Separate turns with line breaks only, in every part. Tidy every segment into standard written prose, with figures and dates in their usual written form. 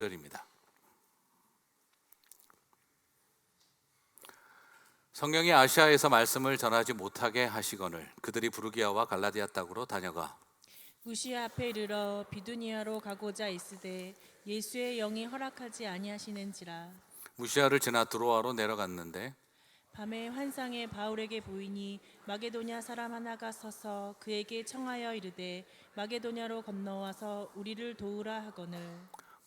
절입니다. 성령이 아시아에서 말씀을 전하지 못하게 하시거늘 그들이 부르기아와 갈라디아 땅으로 다녀가
무시아 앞에 이르러 비두니아로 가고자 있으되 예수의 영이 허락하지 아니하시는지라.
무시아를 지나 드로아로 내려갔는데
밤에 환상에 바울에게 보이니 마게도냐 사람 하나가 서서 그에게 청하여 이르되 마게도냐로 건너와서 우리를 도우라 하거늘.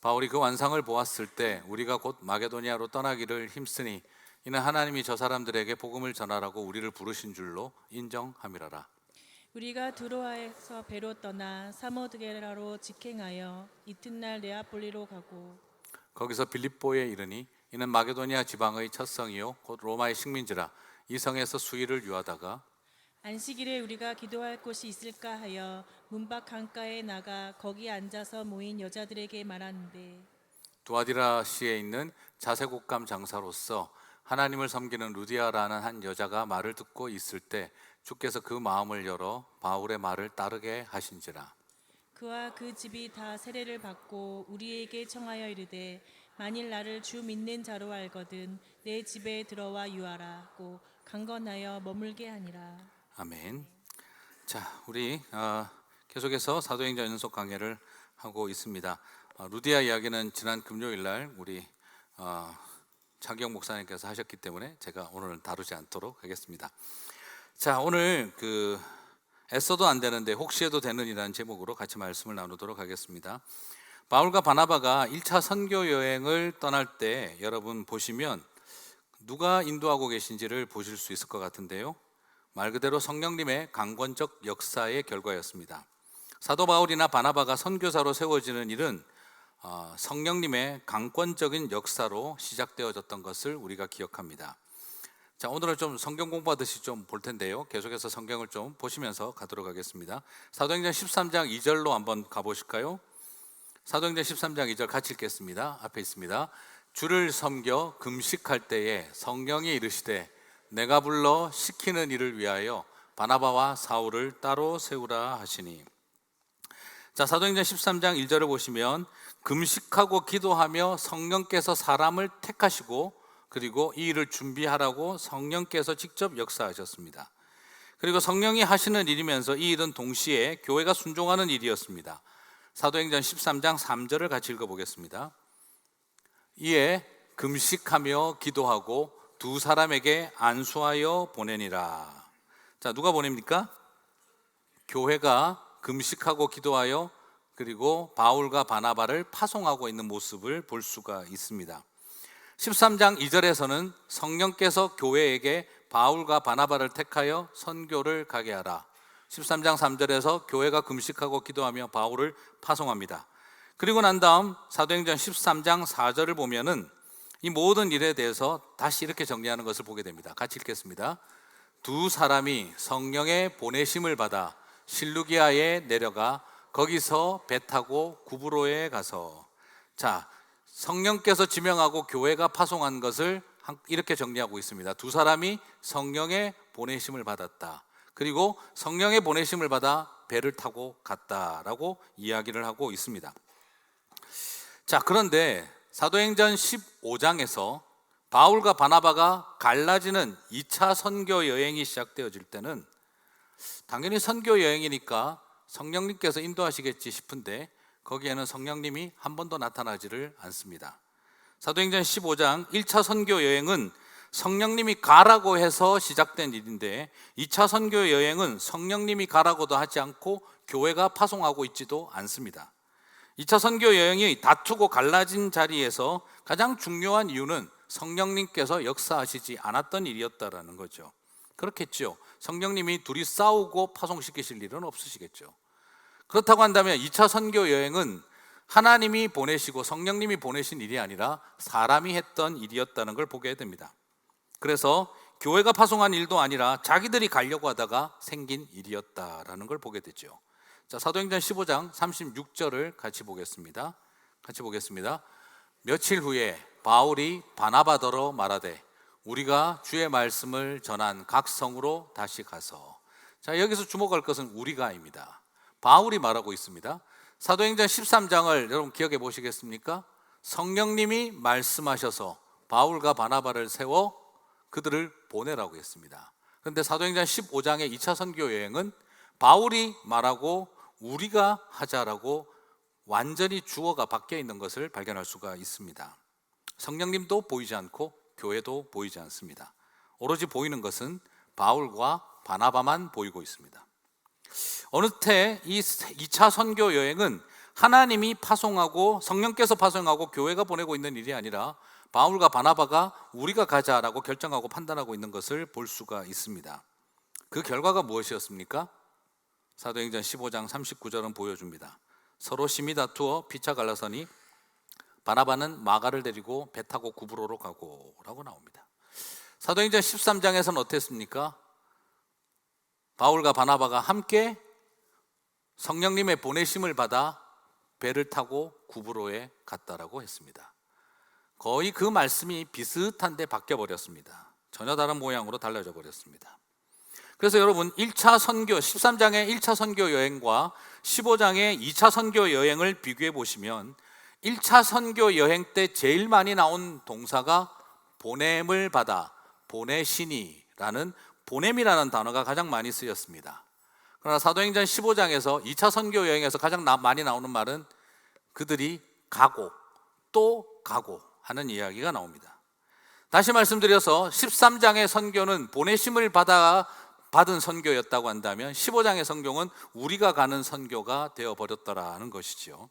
바울이 그 완상을 보았을 때 우리가 곧 마게도니아로 떠나기를 힘쓰니 이는 하나님이 저 사람들에게 복음을 전하라고 우리를 부르신 줄로 인정함이라라.
우리가 드로아에서 배로 떠나 사모드게라로 직행하여 이튿날 네아폴리로 가고
거기서 빌립보에 이르니 이는 마게도니아 지방의 첫 성이요 곧 로마의 식민지라. 이 성에서 수일을 유하다가
안식일에 우리가 기도할 곳이 있을까 하여 문밖 강가에 나가 거기 앉아서 모인 여자들에게 말하는데
두아디라시에 있는 자색옷감 장사로서 하나님을 섬기는 루디아라는 한 여자가 말을 듣고 있을 때 주께서 그 마음을 열어 바울의 말을 따르게 하신지라.
그와 그 집이 다 세례를 받고 우리에게 청하여 이르되 만일 나를 주 믿는 자로 알거든 내 집에 들어와 유하라고 강건하여 머물게 하니라.
아멘. 자, 우리 계속해서 사도행전 연속 강해를 하고 있습니다. 루디아 이야기는 지난 금요일 날 우리 차기영 목사님께서 하셨기 때문에 제가 오늘 다루지 않도록 하겠습니다. 자, 오늘 애써도 안 되는데 혹시 해도 되는이라는 제목으로 같이 말씀을 나누도록 하겠습니다. 바울과 바나바가 1차 선교 여행을 떠날 때 여러분 보시면 누가 인도하고 계신지를 보실 수 있을 것 같은데요. 말 그대로 성령님의 강권적 역사의 결과였습니다. 사도 바울이나 바나바가 선교사로 세워지는 일은 성령님의 강권적인 역사로 시작되어졌던 것을 우리가 기억합니다. 자, 오늘은 좀 성경 공부하듯이 좀 볼 텐데요. 계속해서 성경을 좀 보시면서 가도록 하겠습니다. 사도행전 13장 2절로 한번 가보실까요? 사도행전 13장 2절 같이 읽겠습니다. 앞에 있습니다. 주를 섬겨 금식할 때에 성령이 이르시되 내가 불러 시키는 일을 위하여 바나바와 사울을 따로 세우라 하시니. 자, 사도행전 13장 1절을 보시면 금식하고 기도하며 성령께서 사람을 택하시고 그리고 이 일을 준비하라고 성령께서 직접 역사하셨습니다. 그리고 성령이 하시는 일이면서 이 일은 동시에 교회가 순종하는 일이었습니다. 사도행전 13장 3절을 같이 읽어보겠습니다. 이에 금식하며 기도하고 두 사람에게 안수하여 보내니라. 자, 누가 보냅니까? 교회가 금식하고 기도하여 그리고 바울과 바나바를 파송하고 있는 모습을 볼 수가 있습니다. 13장 2절에서는 성령께서 교회에게 바울과 바나바를 택하여 선교를 가게 하라. 13장 3절에서 교회가 금식하고 기도하며 바울을 파송합니다. 그리고 난 다음 사도행전 13장 4절을 보면은 이 모든 일에 대해서 다시 이렇게 정리하는 것을 보게 됩니다. 같이 읽겠습니다. 두 사람이 성령의 보내심을 받아 실루기아에 내려가 거기서 배 타고 구브로에 가서. 자, 성령께서 지명하고 교회가 파송한 것을 이렇게 정리하고 있습니다. 두 사람이 성령의 보내심을 받았다. 그리고 성령의 보내심을 받아 배를 타고 갔다라고 이야기를 하고 있습니다. 자, 그런데 사도행전 15장에서 바울과 바나바가 갈라지는 2차 선교 여행이 시작되어질 때는 당연히 선교 여행이니까 성령님께서 인도하시겠지 싶은데 거기에는 성령님이 한 번도 나타나지를 않습니다. 사도행전 15장 1차 선교 여행은 성령님이 가라고 해서 시작된 일인데 2차 선교 여행은 성령님이 가라고도 하지 않고 교회가 파송하고 있지도 않습니다. 2차 선교 여행이 다투고 갈라진 자리에서 가장 중요한 이유는 성령님께서 역사하시지 않았던 일이었다라는 거죠. 그렇겠죠. 성령님이 둘이 싸우고 파송시키실 일은 없으시겠죠. 그렇다고 한다면 2차 선교 여행은 하나님이 보내시고 성령님이 보내신 일이 아니라 사람이 했던 일이었다는 걸 보게 됩니다. 그래서 교회가 파송한 일도 아니라 자기들이 가려고 하다가 생긴 일이었다라는 걸 보게 되죠. 자, 사도행전 15장 36절을 같이 보겠습니다. 며칠 후에 바울이 바나바더러 말하되 우리가 주의 말씀을 전한 각 성으로 다시 가서. 자, 여기서 주목할 것은 우리가입니다. 바울이 말하고 있습니다. 사도행전 13장을 여러분 기억해 보시겠습니까? 성령님이 말씀하셔서 바울과 바나바를 세워 그들을 보내라고 했습니다. 그런데 사도행전 15장의 2차 선교 여행은 바울이 말하고 우리가 하자라고 완전히 주어가 바뀌어 있는 것을 발견할 수가 있습니다. 성령님도 보이지 않고 교회도 보이지 않습니다. 오로지 보이는 것은 바울과 바나바만 보이고 있습니다. 어느 때 이 2차 선교 여행은 하나님이 파송하고 성령께서 파송하고 교회가 보내고 있는 일이 아니라 바울과 바나바가 우리가 가자라고 결정하고 판단하고 있는 것을 볼 수가 있습니다. 그 결과가 무엇이었습니까? 사도행전 15장 39절은 보여줍니다. 서로 심히 다투어 피차 갈라서니 바나바는 마가를 데리고 배 타고 구브로로 가고 라고 나옵니다. 사도행전 13장에서는 어땠습니까? 바울과 바나바가 함께 성령님의 보내심을 받아 배를 타고 구브로에 갔다라고 했습니다. 거의 그 말씀이 비슷한데 바뀌어버렸습니다. 전혀 다른 모양으로 달라져 버렸습니다. 그래서 여러분 1차 선교 13장의 1차 선교 여행과 15장의 2차 선교 여행을 비교해 보시면 1차 선교 여행 때 제일 많이 나온 동사가 보냄을 받아, 보내시니라는 보냄이라는 단어가 가장 많이 쓰였습니다. 그러나 사도행전 15장에서 2차 선교 여행에서 가장 많이 나오는 말은 그들이 가고 또 가고 하는 이야기가 나옵니다. 다시 말씀드려서 13장의 선교는 보내심을 받은 선교였다고 한다면 15장의 선교는 우리가 가는 선교가 되어버렸더라는 것이죠.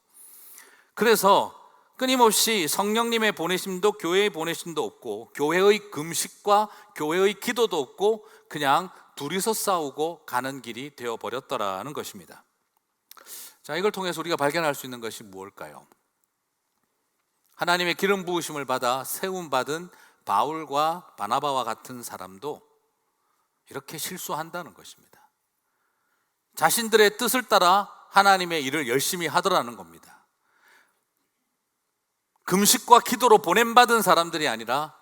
그래서 끊임없이 성령님의 보내심도 교회의 보내심도 없고 교회의 금식과 교회의 기도도 없고 그냥 둘이서 싸우고 가는 길이 되어버렸더라는 것입니다. 자, 이걸 통해서 우리가 발견할 수 있는 것이 무엇일까요? 하나님의 기름 부으심을 받아 세움받은 바울과 바나바와 같은 사람도 이렇게 실수한다는 것입니다. 자신들의 뜻을 따라 하나님의 일을 열심히 하더라는 겁니다. 금식과 기도로 보냄받은 사람들이 아니라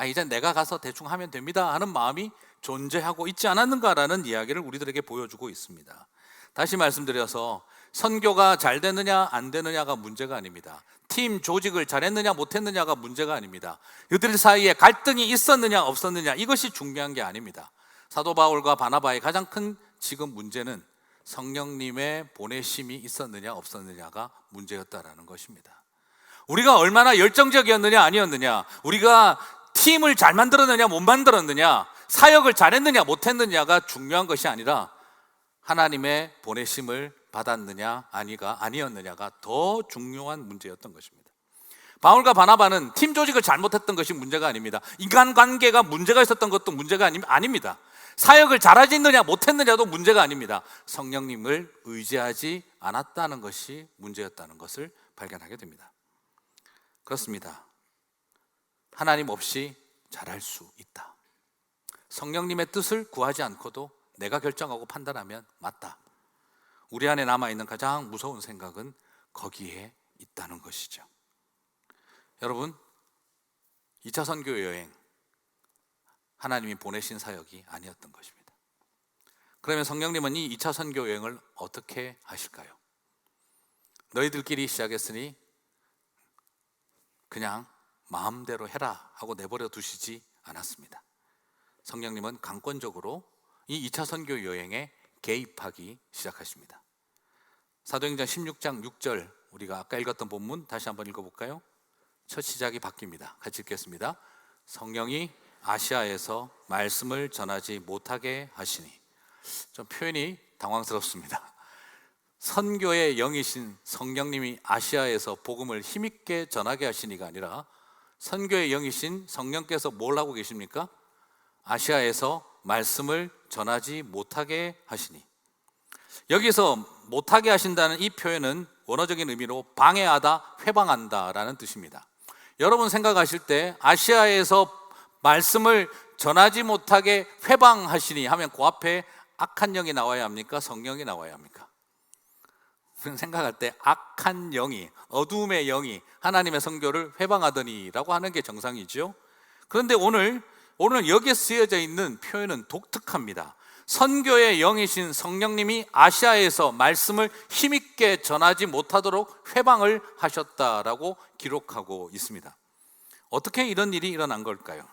이제 내가 가서 대충 하면 됩니다 하는 마음이 존재하고 있지 않았는가라는 이야기를 우리들에게 보여주고 있습니다. 다시 말씀드려서 선교가 잘 되느냐 안 되느냐가 문제가 아닙니다. 팀 조직을 잘했느냐 못했느냐가 문제가 아닙니다. 이들 사이에 갈등이 있었느냐 없었느냐 이것이 중요한 게 아닙니다. 사도 바울과 바나바의 가장 큰 지금 문제는 성령님의 보내심이 있었느냐 없었느냐가 문제였다라는 것입니다. 우리가 얼마나 열정적이었느냐 아니었느냐, 우리가 팀을 잘 만들었느냐 못 만들었느냐, 사역을 잘했느냐 못했느냐가 중요한 것이 아니라 하나님의 보내심을 받았느냐 아니었느냐가 더 중요한 문제였던 것입니다. 바울과 바나바는 팀 조직을 잘못했던 것이 문제가 아닙니다. 인간관계가 문제가 있었던 것도 문제가 아닙니다. 사역을 잘하였느냐 못했느냐도 문제가 아닙니다. 성령님을 의지하지 않았다는 것이 문제였다는 것을 발견하게 됩니다. 그렇습니다. 하나님 없이 잘할 수 있다. 성령님의 뜻을 구하지 않고도 내가 결정하고 판단하면 맞다. 우리 안에 남아있는 가장 무서운 생각은 거기에 있다는 것이죠. 여러분, 2차 선교 여행, 하나님이 보내신 사역이 아니었던 것입니다. 그러면 성령님은 이 2차 선교 여행을 어떻게 하실까요? 너희들끼리 시작했으니 그냥 마음대로 해라 하고 내버려 두시지 않았습니다. 성령님은 강권적으로 이 2차 선교 여행에 개입하기 시작하십니다. 사도행전 16장 6절, 우리가 아까 읽었던 본문 다시 한번 읽어볼까요? 첫 시작이 바뀝니다. 같이 읽겠습니다. 성령이 아시아에서 말씀을 전하지 못하게 하시니. 좀 표현이 당황스럽습니다. 선교의 영이신 성령님이 아시아에서 복음을 힘있게 전하게 하시니가 아니라 선교의 영이신 성령께서 뭘 하고 계십니까? 아시아에서 말씀을 전하지 못하게 하시니. 여기서 못하게 하신다는 이 표현은 원어적인 의미로 방해하다, 회방한다라는 뜻입니다. 여러분 생각하실 때 아시아에서 말씀을 전하지 못하게 회방하시니 하면 그 앞에 악한 영이 나와야 합니까? 성령이 나와야 합니까? 생각할 때 악한 영이, 어둠의 영이 하나님의 선교를 회방하더니라고 하는 게 정상이죠. 그런데 오늘 여기에 쓰여져 있는 표현은 독특합니다. 선교의 영이신 성령님이 아시아에서 말씀을 힘있게 전하지 못하도록 회방을 하셨다라고 기록하고 있습니다. 어떻게 이런 일이 일어난 걸까요?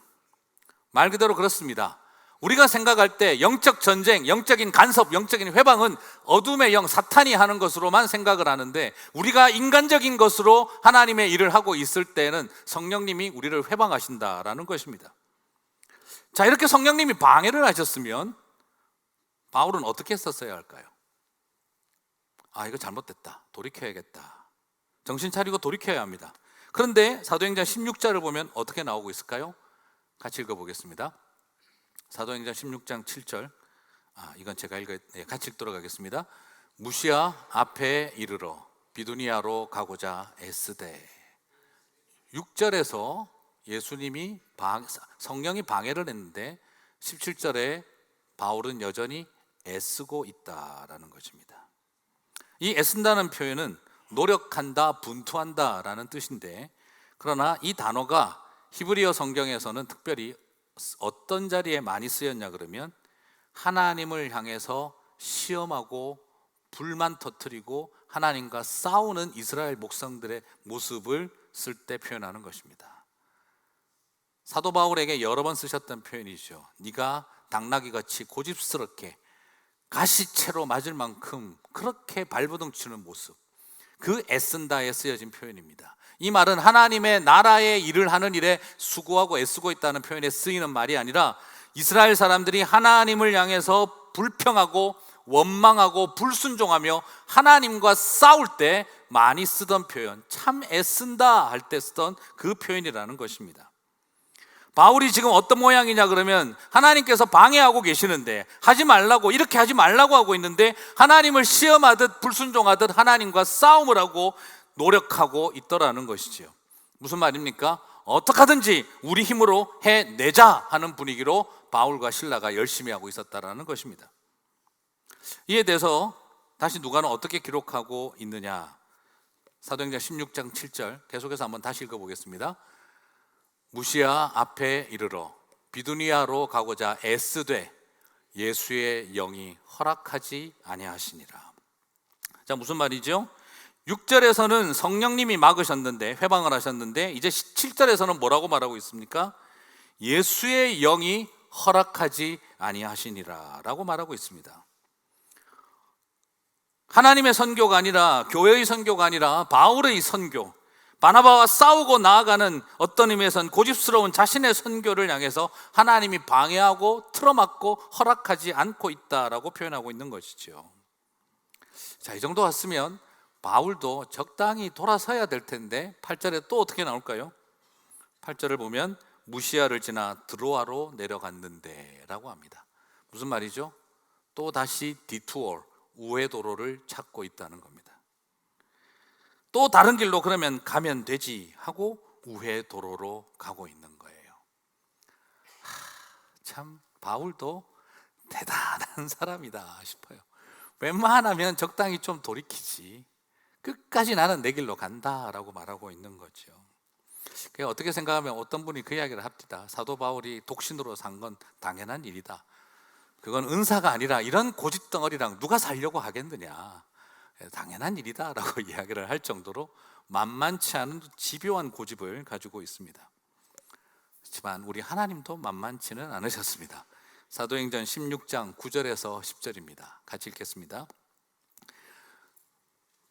말 그대로 그렇습니다. 우리가 생각할 때 영적 전쟁, 영적인 간섭, 영적인 회방은 어둠의 영, 사탄이 하는 것으로만 생각을 하는데, 우리가 인간적인 것으로 하나님의 일을 하고 있을 때는 성령님이 우리를 회방하신다라는 것입니다. 자, 이렇게 성령님이 방해를 하셨으면 바울은 어떻게 했었어야 할까요? 이거 잘못됐다, 돌이켜야겠다, 정신 차리고 돌이켜야 합니다. 그런데 사도행전 16장을 보면 어떻게 나오고 있을까요? 같이 읽어보겠습니다. 사도행전 16장 7절. 이건 제가 같이 읽도록 하겠습니다. 무시아 앞에 이르러 비두니아로 가고자 애쓰되. 6절에서 예수님이 성령이 방해를 했는데 17절에 바울은 여전히 애쓰고 있다라는 것입니다. 이 애쓴다는 표현은 노력한다, 분투한다 라는 뜻인데, 그러나 이 단어가 히브리어 성경에서는 특별히 어떤 자리에 많이 쓰였냐 그러면, 하나님을 향해서 시험하고 불만 터뜨리고 하나님과 싸우는 이스라엘 백성들의 모습을 쓸 때 표현하는 것입니다. 사도 바울에게 여러 번 쓰셨던 표현이죠. 네가 당나귀같이 고집스럽게 가시채로 맞을 만큼 그렇게 발버둥 치는 모습, 그 애쓴다에 쓰여진 표현입니다. 이 말은 하나님의 나라의 일을 하는 일에 수고하고 애쓰고 있다는 표현에 쓰이는 말이 아니라, 이스라엘 사람들이 하나님을 향해서 불평하고 원망하고 불순종하며 하나님과 싸울 때 많이 쓰던 표현, 참 애쓴다 할 때 쓰던 그 표현이라는 것입니다. 바울이 지금 어떤 모양이냐 그러면, 하나님께서 방해하고 계시는데, 하지 말라고, 이렇게 하지 말라고 하고 있는데 하나님을 시험하듯 불순종하듯 하나님과 싸움을 하고 노력하고 있더라는 것이지요. 무슨 말입니까? 어떻게 하든지 우리 힘으로 해내자 하는 분위기로 바울과 실라가 열심히 하고 있었다라는 것입니다. 이에 대해서 다시 누가는 어떻게 기록하고 있느냐, 사도행전 16장 7절 계속해서 한번 다시 읽어보겠습니다. 무시아 앞에 이르러 비두니아로 가고자 애쓰되 예수의 영이 허락하지 아니하시니라. 자, 무슨 말이죠? 6절에서는 성령님이 막으셨는데, 회방을 하셨는데, 이제 7절에서는 뭐라고 말하고 있습니까? 예수의 영이 허락하지 아니하시니라 라고 말하고 있습니다. 하나님의 선교가 아니라, 교회의 선교가 아니라 바울의 선교, 바나바와 싸우고 나아가는 어떤 의미에선 고집스러운 자신의 선교를 향해서 하나님이 방해하고 틀어막고 허락하지 않고 있다라고 표현하고 있는 것이죠. 자, 이 정도 왔으면 바울도 적당히 돌아서야 될 텐데 8절에 또 어떻게 나올까요? 8절을 보면 무시아를 지나 드로아로 내려갔는데 라고 합니다. 무슨 말이죠? 또 다시 디투어, 우회도로를 찾고 있다는 겁니다. 또 다른 길로 그러면 가면 되지 하고 우회도로로 가고 있는 거예요. 참 바울도 대단한 사람이다 싶어요. 웬만하면 적당히 좀 돌이키지, 끝까지 나는 내 길로 간다라고 말하고 있는 거죠. 어떻게 생각하면 어떤 분이 그 이야기를 합니다. 사도 바울이 독신으로 산 건 당연한 일이다, 그건 은사가 아니라 이런 고집덩어리랑 누가 살려고 하겠느냐, 당연한 일이다 라고 이야기를 할 정도로 만만치 않은 집요한 고집을 가지고 있습니다. 하지만 우리 하나님도 만만치는 않으셨습니다. 사도행전 16장 9절에서 10절입니다. 같이 읽겠습니다.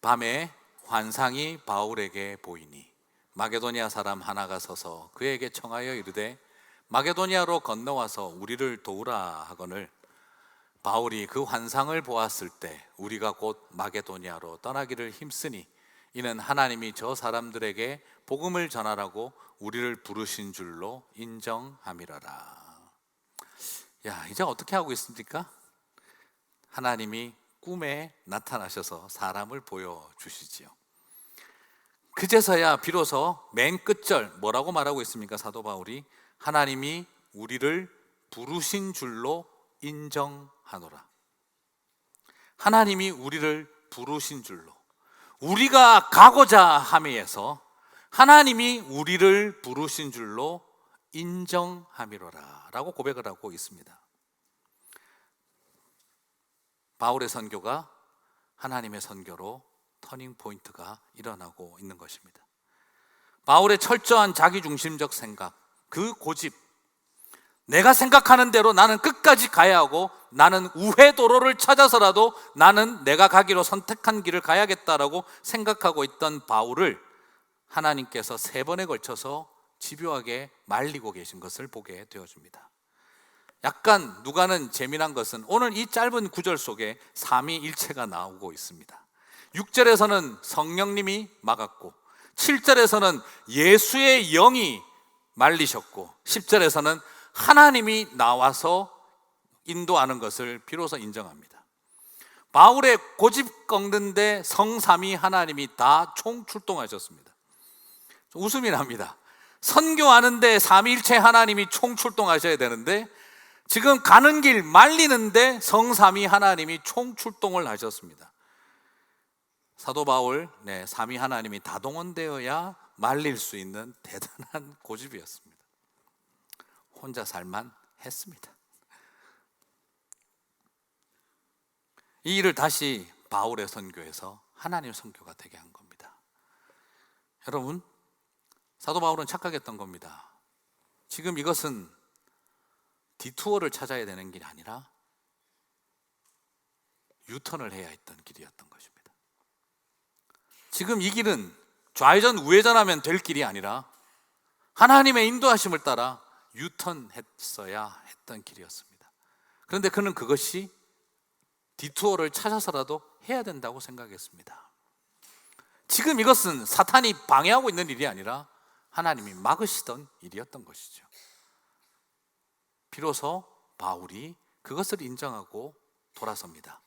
밤에 환상이 바울에게 보이니 마게도니아 사람 하나가 서서 그에게 청하여 이르되 마게도니아로 건너와서 우리를 도우라 하거늘, 바울이 그 환상을 보았을 때 우리가 곧 마게도니아로 떠나기를 힘쓰니 이는 하나님이 저 사람들에게 복음을 전하라고 우리를 부르신 줄로 인정함이라라. 야, 이제 어떻게 하고 있습니까? 하나님이 꿈에 나타나셔서 사람을 보여주시지요. 그제서야 비로소 맨 끝절 뭐라고 말하고 있습니까? 사도 바울이 하나님이 우리를 부르신 줄로 인정하노라. 하나님이 우리를 부르신 줄로, 우리가 가고자 함에서 하나님이 우리를 부르신 줄로 인정함이로라 라고 고백을 하고 있습니다. 바울의 선교가 하나님의 선교로 터닝 포인트가 일어나고 있는 것입니다. 바울의 철저한 자기중심적 생각, 그 고집, 내가 생각하는 대로 나는 끝까지 가야 하고 나는 우회 도로를 찾아서라도 나는 내가 가기로 선택한 길을 가야겠다라고 생각하고 있던 바울을 하나님께서 3번에 걸쳐서 집요하게 말리고 계신 것을 보게 되어집니다. 약간 누가는 재미난 것은 오늘 이 짧은 구절 속에 삼위일체가 나오고 있습니다. 6절에서는 성령님이 막았고 7절에서는 예수의 영이 말리셨고 10절에서는 하나님이 나와서 인도하는 것을 비로소 인정합니다. 바울의 고집 꺾는데 성삼위 하나님이 다 총출동하셨습니다. 웃음이 납니다. 선교하는데 삼위일체 하나님이 총출동하셔야 되는데 지금 가는 길 말리는데 성삼위 하나님이 총출동을 하셨습니다. 사도 바울, 삼위 하나님이 다동원되어야 말릴 수 있는 대단한 고집이었습니다. 혼자 살만 했습니다. 이 일을 다시 바울의 선교에서 하나님의 선교가 되게 한 겁니다. 여러분, 사도 바울은 착각했던 겁니다. 지금 이것은 디투어를 찾아야 되는 길이 아니라 유턴을 해야 했던 길이었던 것입니다. 지금 이 길은 좌회전 우회전하면 될 길이 아니라 하나님의 인도하심을 따라 유턴했어야 했던 길이었습니다. 그런데 그는 그것이 디투어를 찾아서라도 해야 된다고 생각했습니다. 지금 이것은 사탄이 방해하고 있는 일이 아니라 하나님이 막으시던 일이었던 것이죠. 비로소 바울이 그것을 인정하고 돌아섭니다.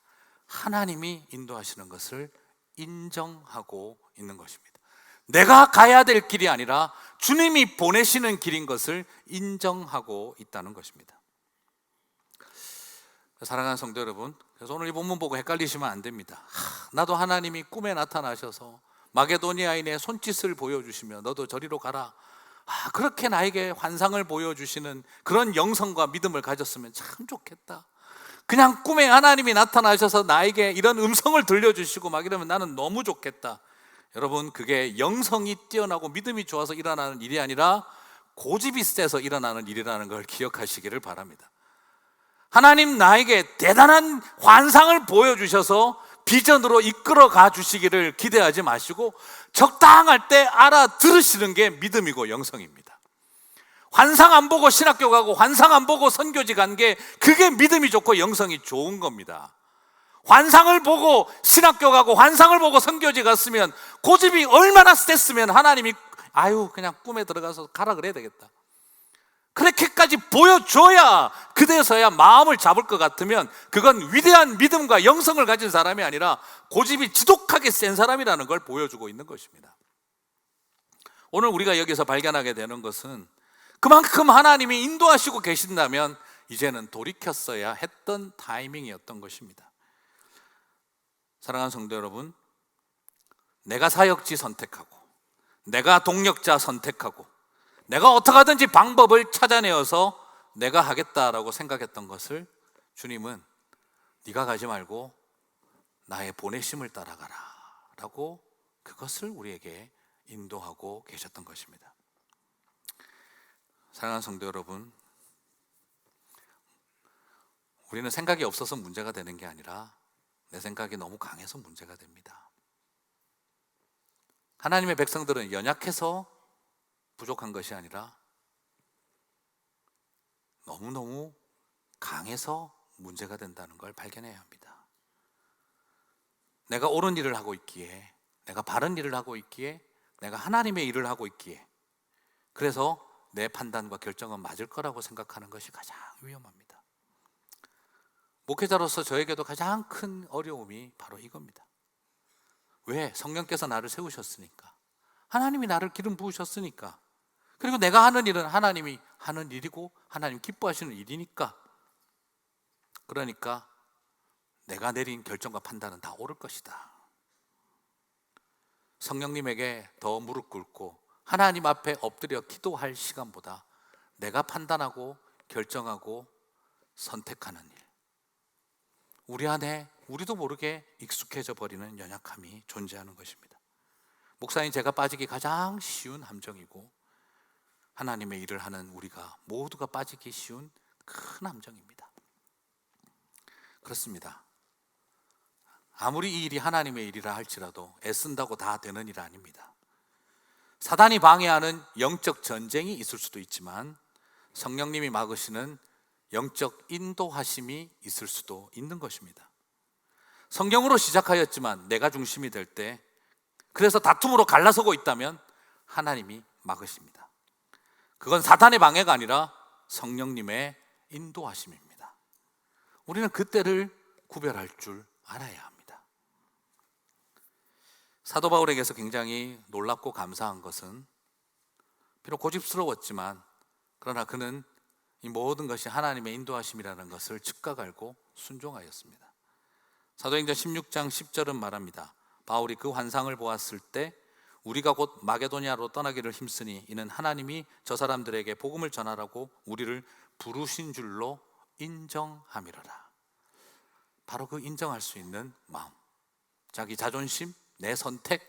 하나님이 인도하시는 것을 인정하고 있는 것입니다. 내가 가야 될 길이 아니라 주님이 보내시는 길인 것을 인정하고 있다는 것입니다. 사랑하는 성도 여러분, 그래서 오늘 이 본문 보고 헷갈리시면 안 됩니다. 나도 하나님이 꿈에 나타나셔서 마게도니아인의 손짓을 보여주시며 너도 저리로 가라, 그렇게 나에게 환상을 보여주시는 그런 영성과 믿음을 가졌으면 참 좋겠다. 그냥 꿈에 하나님이 나타나셔서 나에게 이런 음성을 들려주시고 막 이러면 나는 너무 좋겠다. 여러분, 그게 영성이 뛰어나고 믿음이 좋아서 일어나는 일이 아니라 고집이 세서 일어나는 일이라는 걸 기억하시기를 바랍니다. 하나님 나에게 대단한 환상을 보여주셔서 비전으로 이끌어 가 주시기를 기대하지 마시고 적당할 때 알아들으시는 게 믿음이고 영성입니다. 환상 안 보고 신학교 가고 환상 안 보고 선교지 간 게 그게 믿음이 좋고 영성이 좋은 겁니다. 환상을 보고 신학교 가고 환상을 보고 선교지 갔으면 고집이 얼마나 셌으면 하나님이 그냥 꿈에 들어가서 가라 그래야 되겠다. 그렇게까지 보여줘야 그때서야 마음을 잡을 것 같으면 그건 위대한 믿음과 영성을 가진 사람이 아니라 고집이 지독하게 센 사람이라는 걸 보여주고 있는 것입니다. 오늘 우리가 여기서 발견하게 되는 것은 그만큼 하나님이 인도하시고 계신다면 이제는 돌이켰어야 했던 타이밍이었던 것입니다. 사랑하는 성도 여러분, 내가 사역지 선택하고 내가 동력자 선택하고 내가 어떻게 하든지 방법을 찾아내어서 내가 하겠다라고 생각했던 것을 주님은 네가 가지 말고 나의 보내심을 따라가라 라고 그것을 우리에게 인도하고 계셨던 것입니다. 사랑하는 성도 여러분, 우리는 생각이 없어서 문제가 되는 게 아니라 내 생각이 너무 강해서 문제가 됩니다. 하나님의 백성들은 연약해서 부족한 것이 아니라 너무너무 강해서 문제가 된다는 걸 발견해야 합니다. 내가 옳은 일을 하고 있기에, 내가 바른 일을 하고 있기에, 내가 하나님의 일을 하고 있기에, 그래서 내 판단과 결정은 맞을 거라고 생각하는 것이 가장 위험합니다. 목회자로서 저에게도 가장 큰 어려움이 바로 이겁니다. 왜? 성령께서 나를 세우셨으니까, 하나님이 나를 기름 부으셨으니까, 그리고 내가 하는 일은 하나님이 하는 일이고 하나님 기뻐하시는 일이니까, 그러니까 내가 내린 결정과 판단은 다 옳을 것이다. 성령님에게 더 무릎 꿇고 하나님 앞에 엎드려 기도할 시간보다 내가 판단하고 결정하고 선택하는 일, 우리 안에 우리도 모르게 익숙해져 버리는 연약함이 존재하는 것입니다. 목사인 제가 빠지기 가장 쉬운 함정이고 하나님의 일을 하는 우리가 모두가 빠지기 쉬운 큰 함정입니다. 그렇습니다. 아무리 이 일이 하나님의 일이라 할지라도 애쓴다고 다 되는 일 아닙니다. 사단이 방해하는 영적 전쟁이 있을 수도 있지만 성령님이 막으시는 영적 인도하심이 있을 수도 있는 것입니다. 성경으로 시작하였지만 내가 중심이 될 때, 그래서 다툼으로 갈라서고 있다면 하나님이 막으십니다. 그건 사탄의 방해가 아니라 성령님의 인도하심입니다. 우리는 그때를 구별할 줄 알아야 합니다. 사도 바울에게서 굉장히 놀랍고 감사한 것은 비록 고집스러웠지만 그러나 그는 이 모든 것이 하나님의 인도하심이라는 것을 즉각 알고 순종하였습니다. 사도행전 16장 10절은 말합니다. 바울이 그 환상을 보았을 때 우리가 곧 마게도니아로 떠나기를 힘쓰니 이는 하나님이 저 사람들에게 복음을 전하라고 우리를 부르신 줄로 인정함이로라. 바로 그 인정할 수 있는 마음, 자기 자존심, 내 선택,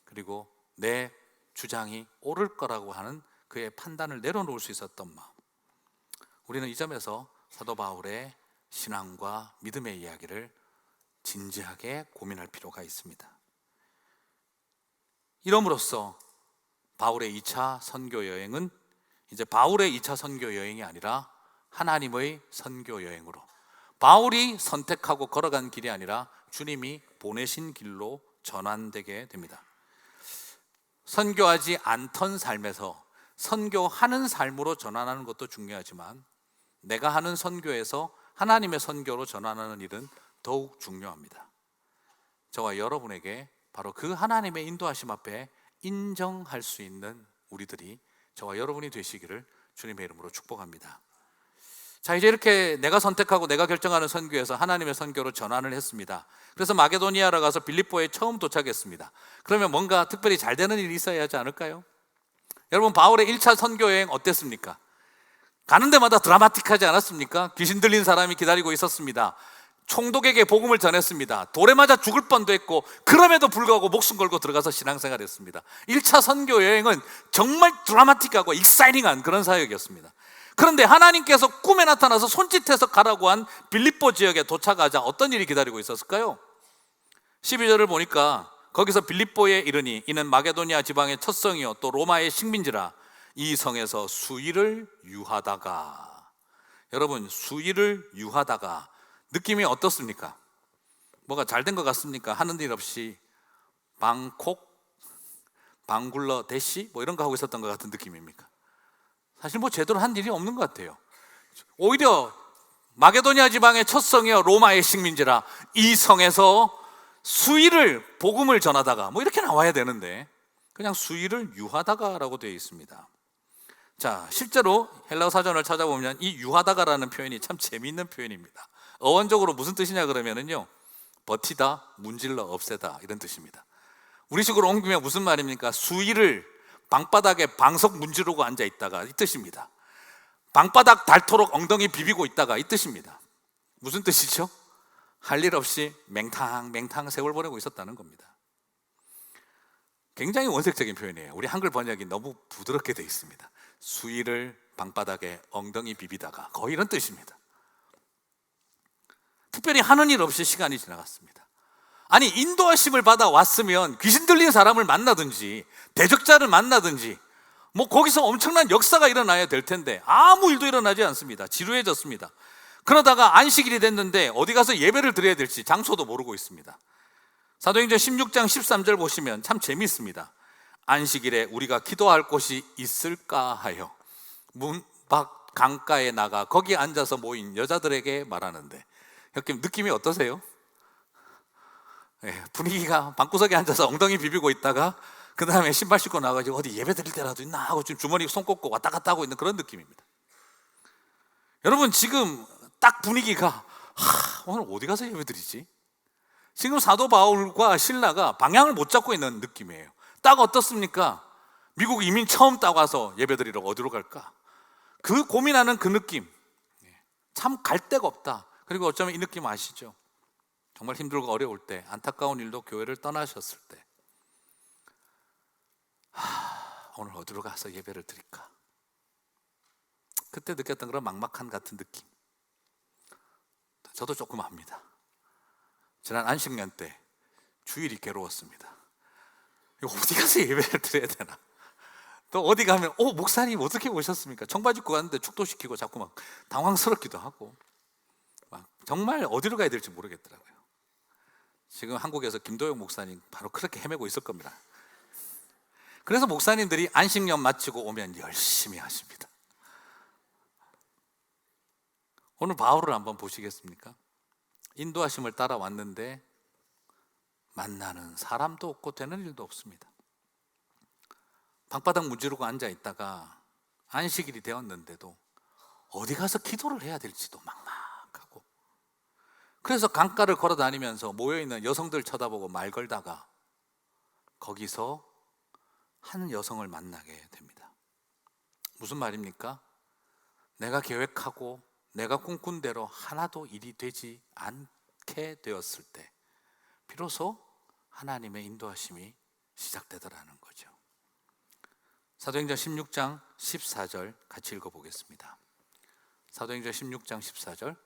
그리고 내 주장이 옳을 거라고 하는 그의 판단을 내려놓을 수 있었던 마음. 우리는 이 점에서 사도 바울의 신앙과 믿음의 이야기를 진지하게 고민할 필요가 있습니다. 이럼으로써 바울의 2차 선교 여행은 이제 바울의 2차 선교 여행이 아니라 하나님의 선교 여행으로, 바울이 선택하고 걸어간 길이 아니라 주님이 보내신 길로 전환되게 됩니다. 선교하지 않던 삶에서 선교하는 삶으로 전환하는 것도 중요하지만 내가 하는 선교에서 하나님의 선교로 전환하는 일은 더욱 중요합니다. 저와 여러분에게 바로 그 하나님의 인도하심 앞에 인정할 수 있는 우리들이 저와 여러분이 되시기를 주님의 이름으로 축복합니다. 자, 이제 이렇게 내가 선택하고 내가 결정하는 선교에서 하나님의 선교로 전환을 했습니다. 그래서 마게도니아로 가서 빌립보에 처음 도착했습니다. 그러면 뭔가 특별히 잘 되는 일이 있어야 하지 않을까요? 여러분, 바울의 1차 선교 여행 어땠습니까? 가는 데마다 드라마틱하지 않았습니까? 귀신 들린 사람이 기다리고 있었습니다. 총독에게 복음을 전했습니다. 돌에 맞아 죽을 뻔도 했고 그럼에도 불구하고 목숨 걸고 들어가서 신앙생활을 했습니다. 1차 선교 여행은 정말 드라마틱하고 익사이팅한 그런 사역이었습니다. 그런데 하나님께서 꿈에 나타나서 손짓해서 가라고 한 빌립보 지역에 도착하자 어떤 일이 기다리고 있었을까요? 12절을 보니까 거기서 빌립보에 이르니 이는 마게도니아 지방의 첫 성이요 또 로마의 식민지라 이 성에서 수일을 유하다가, 여러분, 수일을 유하다가 느낌이 어떻습니까? 뭐가 잘 된 것 같습니까? 하는 일 없이 방콕, 방글라데시 뭐 이런 거 하고 있었던 것 같은 느낌입니까? 사실 뭐 제대로 한 일이 없는 것 같아요. 오히려 마게도니아 지방의 첫 성이요 로마의 식민지라 이 성에서 수일을 복음을 전하다가 뭐 이렇게 나와야 되는데 그냥 수일을 유하다가라고 되어 있습니다. 자, 실제로 헬라어 사전을 찾아보면 이 유하다가라는 표현이 참 재미있는 표현입니다. 어원적으로 무슨 뜻이냐 그러면은요, 버티다, 문질러, 없애다 이런 뜻입니다. 우리식으로 옮기면 무슨 말입니까? 수일을 방바닥에 방석 문지르고 앉아 있다가 이 뜻입니다. 방바닥 닳도록 엉덩이 비비고 있다가 이 뜻입니다. 무슨 뜻이죠? 할 일 없이 맹탕 세월 보내고 있었다는 겁니다. 굉장히 원색적인 표현이에요. 우리 한글 번역이 너무 부드럽게 되어 있습니다. 수일을 방바닥에 엉덩이 비비다가 거의 이런 뜻입니다. 특별히 하는 일 없이 시간이 지나갔습니다. 아니, 인도하심을 받아 왔으면 귀신 들린 사람을 만나든지 대적자를 만나든지 뭐 거기서 엄청난 역사가 일어나야 될 텐데 아무 일도 일어나지 않습니다. 지루해졌습니다. 그러다가 안식일이 됐는데 어디 가서 예배를 드려야 될지 장소도 모르고 있습니다. 사도행전 16장 13절 보시면 참 재미있습니다. 안식일에 우리가 기도할 곳이 있을까 하여 문 밖 강가에 나가 거기 앉아서 모인 여자들에게 말하는데, 느낌이 어떠세요? 분위기가 방구석에 앉아서 엉덩이 비비고 있다가 그 다음에 신발 신고 나가지고 어디 예배 드릴 때라도 있나 하고 지금 주머니 손 꽂고 왔다 갔다 하고 있는 그런 느낌입니다. 여러분, 지금 딱 분위기가 오늘 어디 가서 예배 드리지? 지금 사도 바울과 신라가 방향을 못 잡고 있는 느낌이에요. 딱 어떻습니까? 미국 이민 처음 딱 와서 예배 드리러 어디로 갈까? 그 고민하는 그 느낌, 참 갈 데가 없다. 그리고 어쩌면 이 느낌 아시죠? 정말 힘들고 어려울 때, 안타까운 일로 교회를 떠나셨을 때, 오늘 어디로 가서 예배를 드릴까? 그때 느꼈던 그런 막막한 같은 느낌, 저도 조금 압니다. 지난 안식년 때 주일이 괴로웠습니다. 이거 어디 가서 예배를 드려야 되나? 또 어디 가면 목사님 어떻게 오셨습니까? 청바지 입고 갔는데 축도시키고 자꾸 막 당황스럽기도 하고, 막 정말 어디로 가야 될지 모르겠더라고요. 지금 한국에서 김도영 목사님 바로 그렇게 헤매고 있을 겁니다. 그래서 목사님들이 안식년 마치고 오면 열심히 하십니다. 오늘 바울을 한번 보시겠습니까? 인도하심을 따라왔는데 만나는 사람도 없고 되는 일도 없습니다. 방바닥 문지르고 앉아 있다가 안식일이 되었는데도 어디 가서 기도를 해야 될지도 막막하고, 그래서 강가를 걸어 다니면서 모여있는 여성들 쳐다보고 말 걸다가 거기서 한 여성을 만나게 됩니다. 무슨 말입니까? 내가 계획하고 내가 꿈꾼 대로 하나도 일이 되지 않게 되었을 때 비로소 하나님의 인도하심이 시작되더라는 거죠. 사도행전 16장 14절 같이 읽어보겠습니다. 사도행전 16장 14절.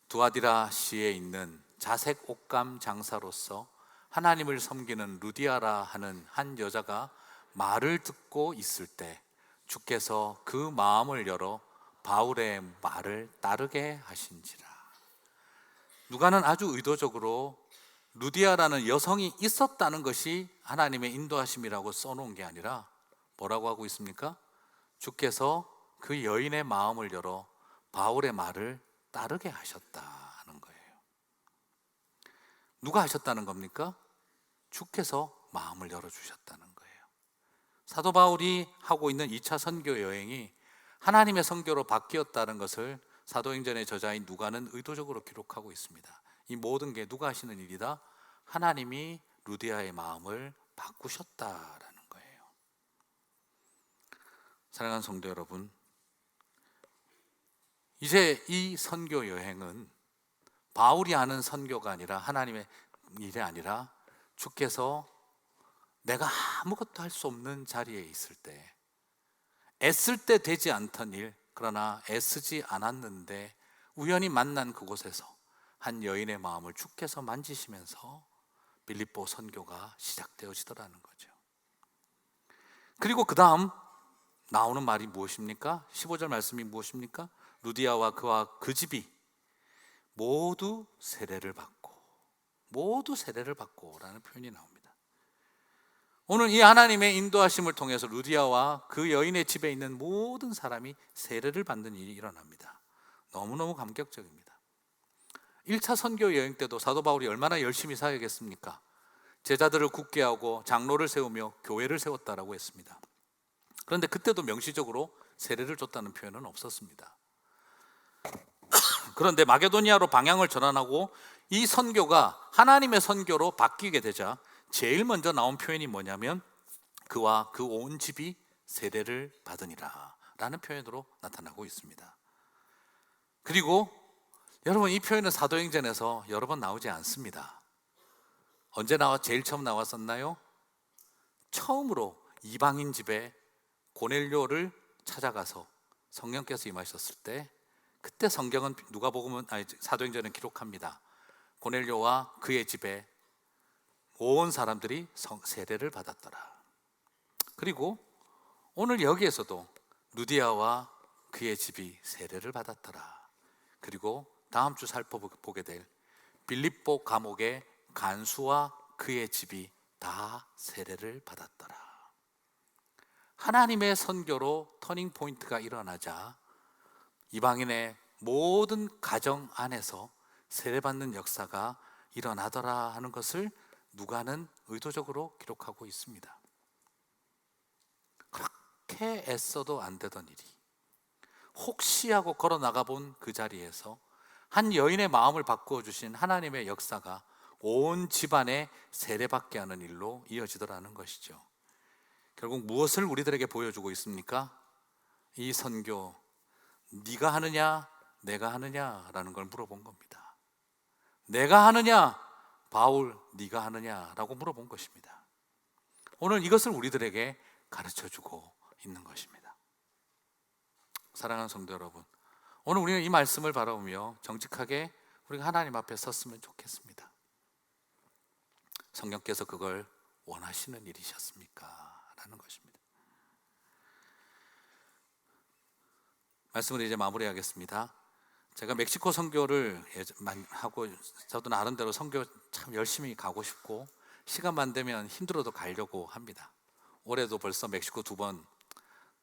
두아디라시에 있는 자색 옷감 장사로서 하나님을 섬기는 루디아라 하는 한 여자가 말을 듣고 있을 때 주께서 그 마음을 열어 바울의 말을 따르게 하신지라. 누가는 아주 의도적으로 루디아라는 여성이 있었다는 것이 하나님의 인도하심이라고 써놓은 게 아니라 뭐라고 하고 있습니까? 주께서 그 여인의 마음을 열어 바울의 말을 따르게 하셨다는 거예요. 누가 하셨다는 겁니까? 주께서 마음을 열어주셨다는 거예요. 사도 바울이 하고 있는 2차 선교 여행이 하나님의 선교로 바뀌었다는 것을 사도행전의 저자인 누가는 의도적으로 기록하고 있습니다. 이 모든 게 누가 하시는 일이다? 하나님이 루디아의 마음을 바꾸셨다라는 거예요. 사랑하는 성도 여러분, 이제 이 선교 여행은 바울이 하는 선교가 아니라 하나님의 일이 아니라 주께서 내가 아무것도 할 수 없는 자리에 있을 때, 애쓸 때 되지 않던 일, 그러나 애쓰지 않았는데 우연히 만난 그곳에서 한 여인의 마음을 주께서 만지시면서 빌립보 선교가 시작되어지더라는 거죠. 그리고 그 다음 나오는 말이 무엇입니까? 15절 말씀이 무엇입니까? 루디아와 그와 그 집이 모두 세례를 받고 라는 표현이 나옵니다. 오늘 이 하나님의 인도하심을 통해서 루디아와 그 여인의 집에 있는 모든 사람이 세례를 받는 일이 일어납니다. 너무너무 감격적입니다. 1차 선교 여행 때도 사도 바울이 얼마나 열심히 사역했습니까? 제자들을 굳게 하고 장로를 세우며 교회를 세웠다라고 했습니다. 그런데 그때도 명시적으로 세례를 줬다는 표현은 없었습니다. 그런데 마게도니아로 방향을 전환하고 이 선교가 하나님의 선교로 바뀌게 되자 제일 먼저 나온 표현이 뭐냐면 그와 그 온 집이 세례를 받으니라 라는 표현으로 나타나고 있습니다. 그리고 여러분, 이 표현은 사도행전에서 여러 번 나오지 않습니다. 언제 제일 처음 나왔었나요? 처음으로 이방인 집에 고넬료를 찾아가서 성령께서 임하셨을 때, 그때 성경은 사도행전은 기록합니다. 고넬료와 그의 집에 온 사람들이 세례를 받았더라. 그리고 오늘 여기에서도 루디아와 그의 집이 세례를 받았더라. 그리고 다음 주 살펴보게 될 빌립보 감옥의 간수와 그의 집이 다 세례를 받았더라. 하나님의 선교로 터닝 포인트가 일어나자 이방인의 모든 가정 안에서 세례받는 역사가 일어나더라 하는 것을 누가는 의도적으로 기록하고 있습니다. 그렇게 애써도 안 되던 일이 혹시 하고 걸어 나가본 그 자리에서 한 여인의 마음을 바꾸어 주신 하나님의 역사가 온 집안에 세례받게 하는 일로 이어지더라는 것이죠. 결국 무엇을 우리들에게 보여주고 있습니까? 이 선교, 네가 하느냐 내가 하느냐라는 걸 물어본 겁니다. 내가 하느냐 바울 네가 하느냐라고 물어본 것입니다. 오늘 이것을 우리들에게 가르쳐주고 있는 것입니다. 사랑하는 성도 여러분, 오늘 우리는 이 말씀을 바라보며 정직하게 우리가 하나님 앞에 섰으면 좋겠습니다. 성령께서 그걸 원하시는 일이셨습니까? 라는 것입니다. 말씀을 이제 마무리하겠습니다. 제가 멕시코 선교를 하고 저도 나름대로 선교 참 열심히 가고 싶고 시간만 되면 힘들어도 가려고 합니다. 올해도 벌써 멕시코 2번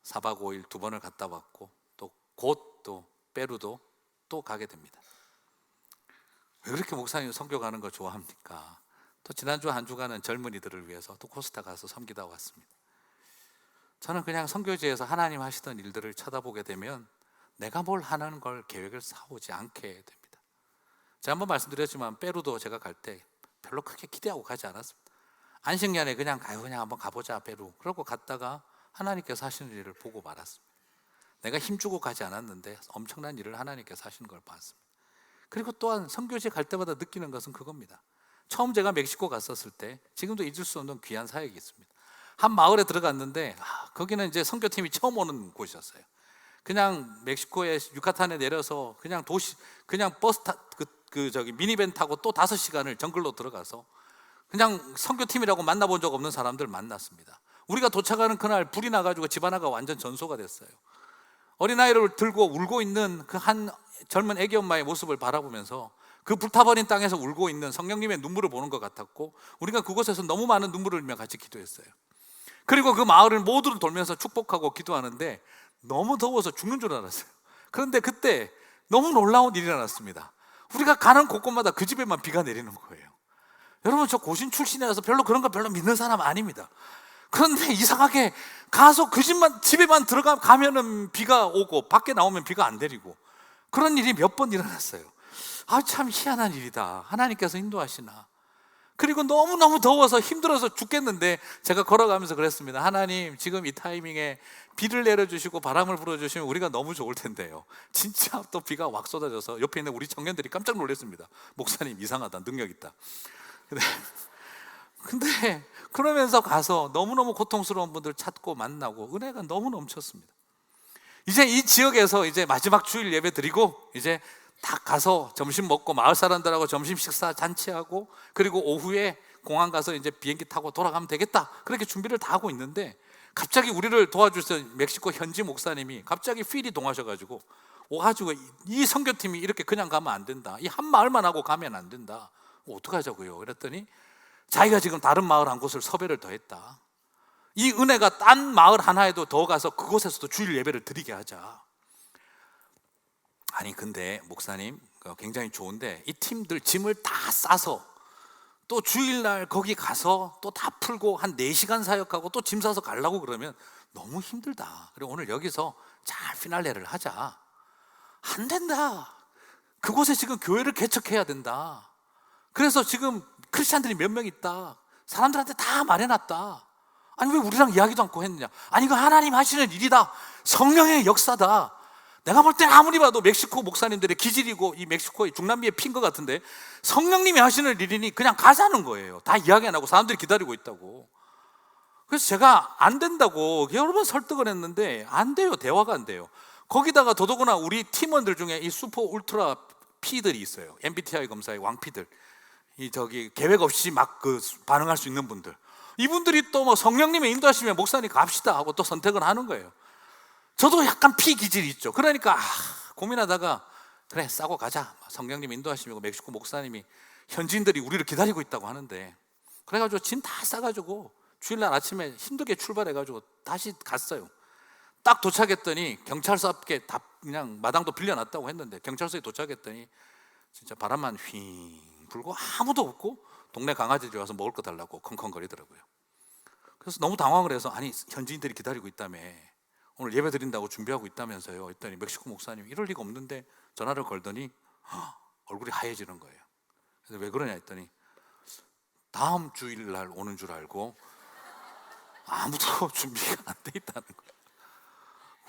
4박 5일 2번을 갔다 왔고 또 곧 또 페루도 또 가게 됩니다. 왜 그렇게 목사님 선교 가는 거 좋아합니까? 또 지난주 한 주간은 젊은이들을 위해서 또 코스타 가서 섬기다 왔습니다. 저는 그냥 선교지에서 하나님 하시던 일들을 쳐다보게 되면 내가 뭘 하는 걸 계획을 세우지 않게 됩니다. 제가 한번 말씀드렸지만 페루도 제가 갈 때 별로 크게 기대하고 가지 않았습니다. 안식년에 그냥 한번 가보자 페루. 그러고 갔다가 하나님께서 하시는 일을 보고 말았습니다. 내가 힘주고 가지 않았는데 엄청난 일을 하나님께서 하시는 걸 봤습니다. 그리고 또한 선교지 갈 때마다 느끼는 것은 그겁니다. 처음 제가 멕시코 갔었을 때 지금도 잊을 수 없는 귀한 사역이 있습니다. 한 마을에 들어갔는데 거기는 이제 선교팀이 처음 오는 곳이었어요. 그냥 멕시코의 유카탄에 내려서 그냥 그냥 버스 미니밴 타고 또 5시간을 정글로 들어가서 그냥 선교팀이라고 만나본 적 없는 사람들 만났습니다. 우리가 도착하는 그날 불이 나가지고 집 하나가 완전 전소가 됐어요. 어린아이를 들고 울고 있는 그 한 젊은 애기 엄마의 모습을 바라보면서 그 불타버린 땅에서 울고 있는 성령님의 눈물을 보는 것 같았고 우리가 그곳에서 너무 많은 눈물을 흘리며 같이 기도했어요. 그리고 그 마을을 모두를 돌면서 축복하고 기도하는데 너무 더워서 죽는 줄 알았어요. 그런데 그때 너무 놀라운 일이 일어났습니다. 우리가 가는 곳곳마다 그 집에만 비가 내리는 거예요. 여러분, 저 고신 출신이라서 별로 그런 거 별로 믿는 사람 아닙니다. 그런데 이상하게 가서 그 집에만 들어가면은 비가 오고 밖에 나오면 비가 안 내리고 그런 일이 몇 번 일어났어요. 참 희한한 일이다. 하나님께서 인도하시나. 그리고 너무너무 더워서 힘들어서 죽겠는데 제가 걸어가면서 그랬습니다. 하나님, 지금 이 타이밍에 비를 내려주시고 바람을 불어주시면 우리가 너무 좋을 텐데요. 진짜 또 비가 왁 쏟아져서 옆에 있는 우리 청년들이 깜짝 놀랐습니다. 목사님 이상하다, 능력 있다. 근데 그러면서 가서 너무너무 고통스러운 분들 찾고 만나고 은혜가 너무 넘쳤습니다. 이제 이 지역에서 이제 마지막 주일 예배 드리고 이제 딱 가서 점심 먹고 마을 사람들하고 점심 식사 잔치하고 그리고 오후에 공항 가서 이제 비행기 타고 돌아가면 되겠다. 그렇게 준비를 다 하고 있는데 갑자기 우리를 도와주신 멕시코 현지 목사님이 갑자기 필이 동하셔가지고 와가지고 이 선교팀이 이렇게 그냥 가면 안 된다. 이 한 마을만 하고 가면 안 된다. 어떡하자고요? 그랬더니 자기가 지금 다른 마을 한 곳을 섭외를 더 했다. 이 은혜가 딴 마을 하나에도 더 가서 그곳에서도 주일 예배를 드리게 하자. 아니 근데 목사님 굉장히 좋은데 이 팀들 짐을 다 싸서 또 주일날 거기 가서 또 다 풀고 한 4시간 사역하고 또 짐 싸서 가려고 그러면 너무 힘들다. 그리고 오늘 여기서 잘 피날레를 하자. 안 된다. 그곳에 지금 교회를 개척해야 된다. 그래서 지금 크리스찬들이 몇 명 있다. 사람들한테 다 말해놨다. 아니 왜 우리랑 이야기도 않고 했느냐. 아니 이거 하나님 하시는 일이다. 성령의 역사다. 내가 볼 땐 아무리 봐도 멕시코 목사님들의 기질이고 이 멕시코의 중남미에 핀 것 같은데 성령님이 하시는 일이니 그냥 가자는 거예요. 다 이야기 안 하고 사람들이 기다리고 있다고. 그래서 제가 안 된다고 여러 번 설득을 했는데 안 돼요. 대화가 안 돼요. 거기다가 더더구나 우리 팀원들 중에 이 슈퍼 울트라 P들이 있어요. MBTI 검사의 왕피들. 계획 없이 막 반응할 수 있는 분들. 이분들이 또 뭐 성령님의 인도하시면 목사님 갑시다 하고 또 선택을 하는 거예요. 저도 약간 피 기질이 있죠. 그러니까 고민하다가 그래 싸고 가자. 성령님 인도하시고 멕시코 목사님이 현지인들이 우리를 기다리고 있다고 하는데 그래가지고 짐 다 싸가지고 주일날 아침에 힘들게 출발해가지고 다시 갔어요. 딱 도착했더니 경찰서 앞에 다 그냥 마당도 빌려놨다고 했는데 경찰서에 도착했더니 진짜 바람만 휘 불고 아무도 없고 동네 강아지들이 와서 먹을 거 달라고 컹컹거리더라고요. 그래서 너무 당황을 해서 아니 현지인들이 기다리고 있다며 오늘 예배 드린다고 준비하고 있다면서요 했더니 멕시코 목사님이 이럴 리가 없는데 전화를 걸더니 얼굴이 하얘지는 거예요. 그래서 왜 그러냐 했더니 다음 주일날 오는 줄 알고 아무도 준비가 안 돼 있다는 거예요.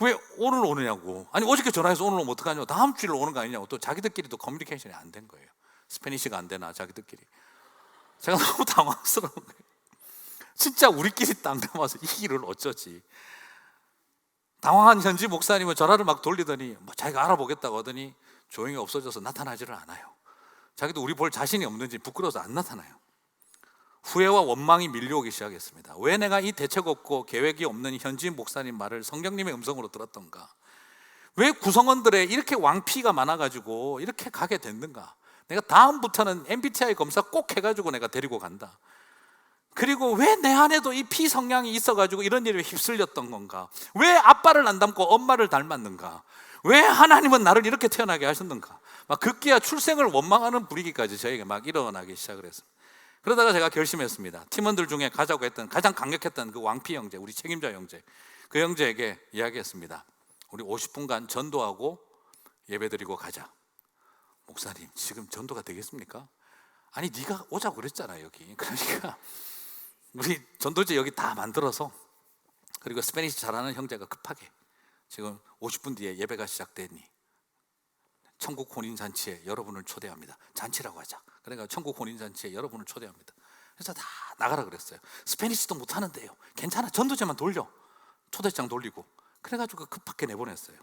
왜 오늘 오느냐고. 아니 어저께 전화해서 오늘 오면 어떡하냐고. 다음 주일 오는 거 아니냐고. 또 자기들끼리도 커뮤니케이션이 안 된 거예요. 스페니쉬가 안 되나 자기들끼리. 제가 너무 당황스러운 거예요. 진짜 우리끼리 땅 남아서 이 길을 어쩌지. 당황한 현지 목사님은 전화를 막 돌리더니 뭐 자기가 알아보겠다고 하더니 조용히 없어져서 나타나지를 않아요. 자기도 우리 볼 자신이 없는지 부끄러워서 안 나타나요. 후회와 원망이 밀려오기 시작했습니다. 왜 내가 이 대책 없고 계획이 없는 현지 목사님 말을 성령님의 음성으로 들었던가? 왜 구성원들의 이렇게 왕피가 많아가지고 이렇게 가게 됐는가? 내가 다음부터는 MBTI 검사 꼭 해가지고 내가 데리고 간다. 그리고 왜 내 안에도 이 피성향이 있어가지고 이런 일에 휩쓸렸던 건가? 왜 아빠를 안 닮고 엄마를 닮았는가? 왜 하나님은 나를 이렇게 태어나게 하셨는가? 막 급기야 출생을 원망하는 분위기까지 저에게 막 일어나기 시작을 했습니다. 그러다가 제가 결심했습니다. 팀원들 중에 가자고 했던 가장 강력했던 그 왕피 형제, 우리 책임자 형제, 그 형제에게 이야기했습니다. 우리 50분간 전도하고 예배드리고 가자. 목사님, 지금 전도가 되겠습니까? 아니 네가 오자고 그랬잖아 여기. 그러니까 우리 전도지 여기 다 만들어서, 그리고 스페니시 잘하는 형제가 급하게 지금 50분 뒤에 예배가 시작되니 천국 혼인잔치에 여러분을 초대합니다. 잔치라고 하자. 그러니까 천국 혼인잔치에 여러분을 초대합니다. 그래서 다 나가라 그랬어요. 스페니시도 못하는데요, 괜찮아, 전도제만 돌려. 초대장 돌리고. 그래가지고 급하게 내보냈어요.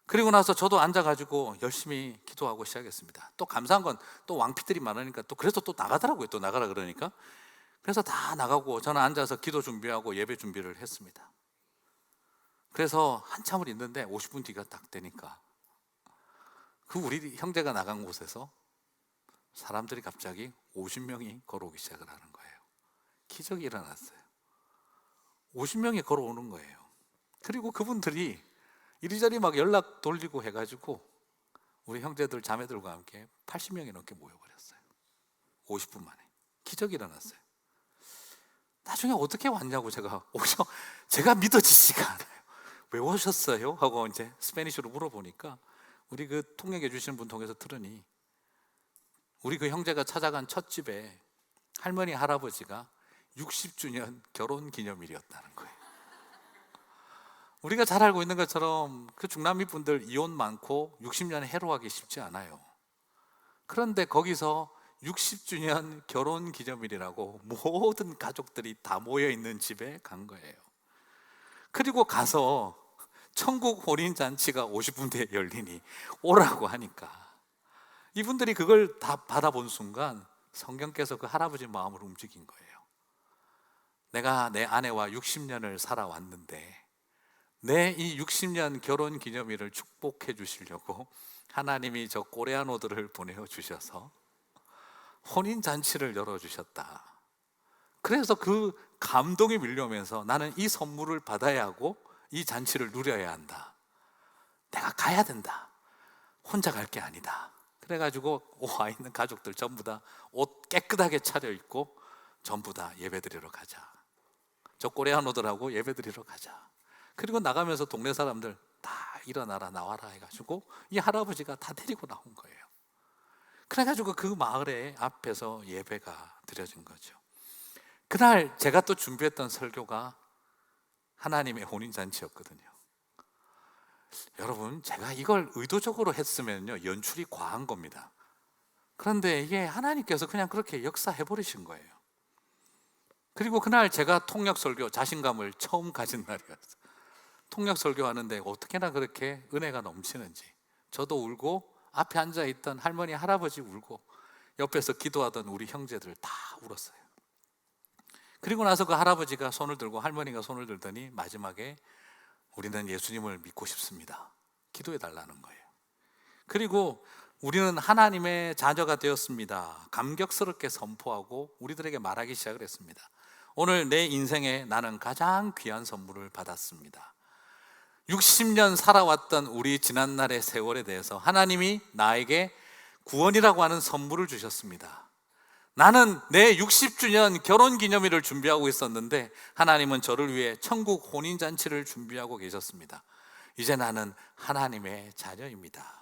그리고 나서 저도 앉아가지고 열심히 기도하고 시작했습니다. 또 감사한 건 또 왕피들이 많으니까 또 그래서 또 나가더라고요. 또 나가라 그러니까. 그래서 다 나가고 저는 앉아서 기도 준비하고 예배 준비를 했습니다. 그래서 한참을 있는데 50분 뒤가 딱 되니까 그 우리 형제가 나간 곳에서 사람들이 갑자기 50명이 걸어오기 시작을 하는 거예요. 기적이 일어났어요. 50명이 걸어오는 거예요. 그리고 그분들이 이리저리 막 연락 돌리고 해가지고 우리 형제들 자매들과 함께 80명이 넘게 모여버렸어요. 50분 만에 기적이 일어났어요. 나중에 어떻게 왔냐고 제가 믿어지지가 않아요. 왜 오셨어요? 하고 이제 스페니쉬로 물어보니까 우리 그 통역해 주시는 분 통해서 들으니 우리 그 형제가 찾아간 첫 집에 할머니 할아버지가 60주년 결혼 기념일이었다는 거예요. 우리가 잘 알고 있는 것처럼 그 중남미 분들 이혼 많고 60년 해로하기 쉽지 않아요. 그런데 거기서 60주년 결혼 기념일이라고 모든 가족들이 다 모여 있는 집에 간 거예요. 그리고 가서 천국 혼인잔치가 50분 뒤에 열리니 오라고 하니까 이분들이 그걸 다 받아본 순간 성령께서 그 할아버지 마음을 움직인 거예요. 내가 내 아내와 60년을 살아왔는데 내 이 60년 결혼 기념일을 축복해 주시려고 하나님이 저 꼬레아노들을 보내주셔서 혼인잔치를 열어주셨다. 그래서 그 감동이 밀려오면서 나는 이 선물을 받아야 하고 이 잔치를 누려야 한다. 내가 가야 된다. 혼자 갈 게 아니다. 그래가지고 와 있는 가족들 전부 다 옷 깨끗하게 차려입고 전부 다 예배드리러 가자. 저 꼬레아노들하고 예배드리러 가자. 그리고 나가면서 동네 사람들 다 일어나라 나와라 해가지고 이 할아버지가 다 데리고 나온 거예요. 그래가지고 그 마을의 앞에서 예배가 드려진 거죠. 그날 제가 또 준비했던 설교가 하나님의 혼인잔치였거든요. 여러분, 제가 이걸 의도적으로 했으면요 연출이 과한 겁니다. 그런데 이게 하나님께서 그냥 그렇게 역사해 버리신 거예요. 그리고 그날 제가 통역 설교 자신감을 처음 가진 날이었어요. 통역 설교하는데 어떻게나 그렇게 은혜가 넘치는지 저도 울고 앞에 앉아있던 할머니 할아버지 울고 옆에서 기도하던 우리 형제들 다 울었어요. 그리고 나서 그 할아버지가 손을 들고 할머니가 손을 들더니 마지막에 우리는 예수님을 믿고 싶습니다. 기도해 달라는 거예요. 그리고 우리는 하나님의 자녀가 되었습니다. 감격스럽게 선포하고 우리들에게 말하기 시작을 했습니다. 오늘 내 인생에 나는 가장 귀한 선물을 받았습니다. 60년 살아왔던 우리 지난날의 세월에 대해서 하나님이 나에게 구원이라고 하는 선물을 주셨습니다. 나는 내 60주년 결혼기념일을 준비하고 있었는데 하나님은 저를 위해 천국 혼인잔치를 준비하고 계셨습니다. 이제 나는 하나님의 자녀입니다.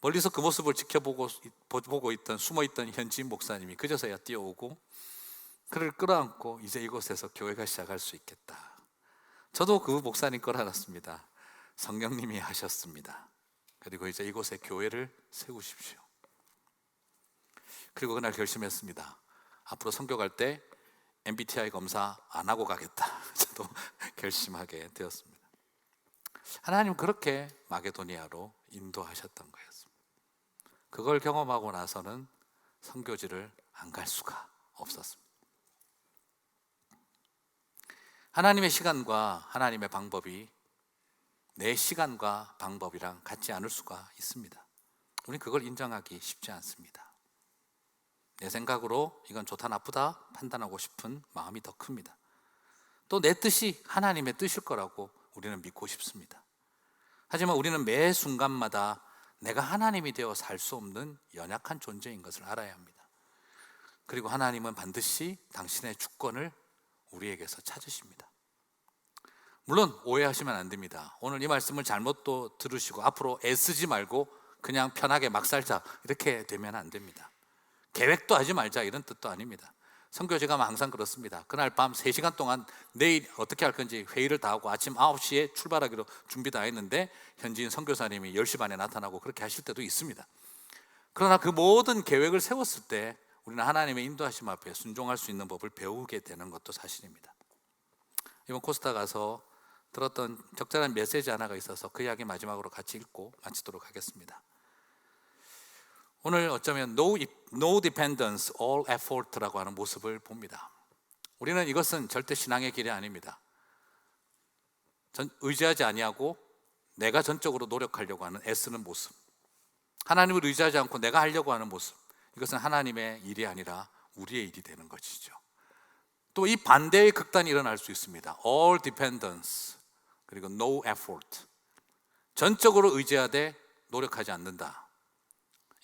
멀리서 그 모습을 지켜보고 있던 숨어있던 현지 목사님이 그저서야 뛰어오고 그를 끌어안고 이제 이곳에서 교회가 시작할 수 있겠다. 저도 그 목사님 걸 알았습니다. 성령님이 하셨습니다. 그리고 이제 이곳에 교회를 세우십시오. 그리고 그날 결심했습니다. 앞으로 선교 갈 때 MBTI 검사 안 하고 가겠다. 저도 결심하게 되었습니다. 하나님은 그렇게 마게도니아로 인도하셨던 거였습니다. 그걸 경험하고 나서는 선교지를 안 갈 수가 없었습니다. 하나님의 시간과 하나님의 방법이 내 시간과 방법이랑 같지 않을 수가 있습니다. 우리는 그걸 인정하기 쉽지 않습니다. 내 생각으로 이건 좋다 나쁘다 판단하고 싶은 마음이 더 큽니다. 또 내 뜻이 하나님의 뜻일 거라고 우리는 믿고 싶습니다. 하지만 우리는 매 순간마다 내가 하나님이 되어 살 수 없는 연약한 존재인 것을 알아야 합니다. 그리고 하나님은 반드시 당신의 주권을 우리에게서 찾으십니다. 물론 오해하시면 안 됩니다. 오늘 이 말씀을 잘못 또 들으시고 앞으로 애쓰지 말고 그냥 편하게 막 살자 이렇게 되면 안 됩니다. 계획도 하지 말자 이런 뜻도 아닙니다. 선교제 가면 항상 그렇습니다. 그날 밤 3시간 동안 내일 어떻게 할 건지 회의를 다 하고 아침 9시에 출발하기로 준비 다 했는데 현지인 선교사님이 10시 반에 나타나고 그렇게 하실 때도 있습니다. 그러나 그 모든 계획을 세웠을 때 우리는 하나님의 인도하심 앞에 순종할 수 있는 법을 배우게 되는 것도 사실입니다. 이번 코스타 가서 들었던 적절한 메시지 하나가 있어서 그 이야기 마지막으로 같이 읽고 마치도록 하겠습니다. 오늘 어쩌면 no dependence, all effort라고 하는 모습을 봅니다. 우리는 이것은 절대 신앙의 길이 아닙니다. 의지하지 아니하고 내가 전적으로 노력하려고 하는 애쓰는 모습, 하나님을 의지하지 않고 내가 하려고 하는 모습, 이것은 하나님의 일이 아니라 우리의 일이 되는 것이죠. 또 이 반대의 극단이 일어날 수 있습니다. all dependence 그리고 no effort, 전적으로 의지하되 노력하지 않는다.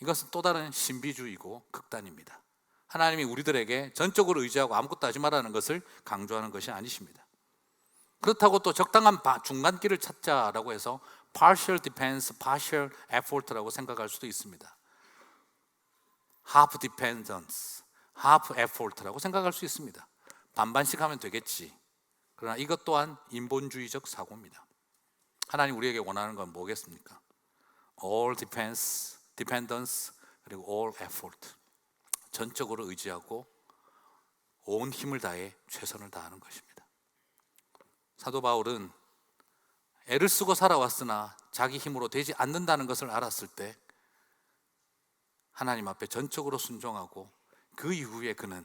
이것은 또 다른 신비주의고 극단입니다. 하나님이 우리들에게 전적으로 의지하고 아무것도 하지 말라는 것을 강조하는 것이 아니십니다. 그렇다고 또 적당한 중간길을 찾자라고 해서 partial dependence, partial effort라고 생각할 수도 있습니다. half dependence, half effort라고 생각할 수 있습니다. 반반씩 하면 되겠지. 그러나 이것 또한 인본주의적 사고입니다. 하나님 우리에게 원하는 건 뭐겠습니까? all dependence 그리고 all effort, 전적으로 의지하고 온 힘을 다해 최선을 다하는 것입니다. 사도 바울은 애를 쓰고 살아왔으나 자기 힘으로 되지 않는다는 것을 알았을 때 하나님 앞에 전적으로 순종하고 그 이후에 그는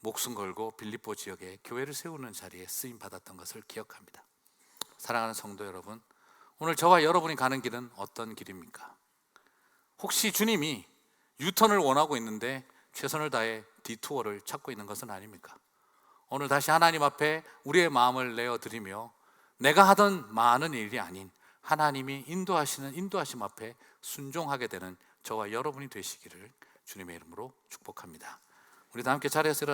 목숨 걸고 빌립보 지역에 교회를 세우는 자리에 쓰임 받았던 것을 기억합니다. 사랑하는 성도 여러분, 오늘 저와 여러분이 가는 길은 어떤 길입니까? 혹시 주님이 유턴을 원하고 있는데 최선을 다해 디투어를 찾고 있는 것은 아닙니까? 오늘 다시 하나님 앞에 우리의 마음을 내어드리며 내가 하던 많은 일이 아닌 하나님이 인도하시는 인도하심 앞에 순종하게 되는 저와 여러분이 되시기를 주님의 이름으로 축복합니다. 우리 다 함께 자리에서 일어나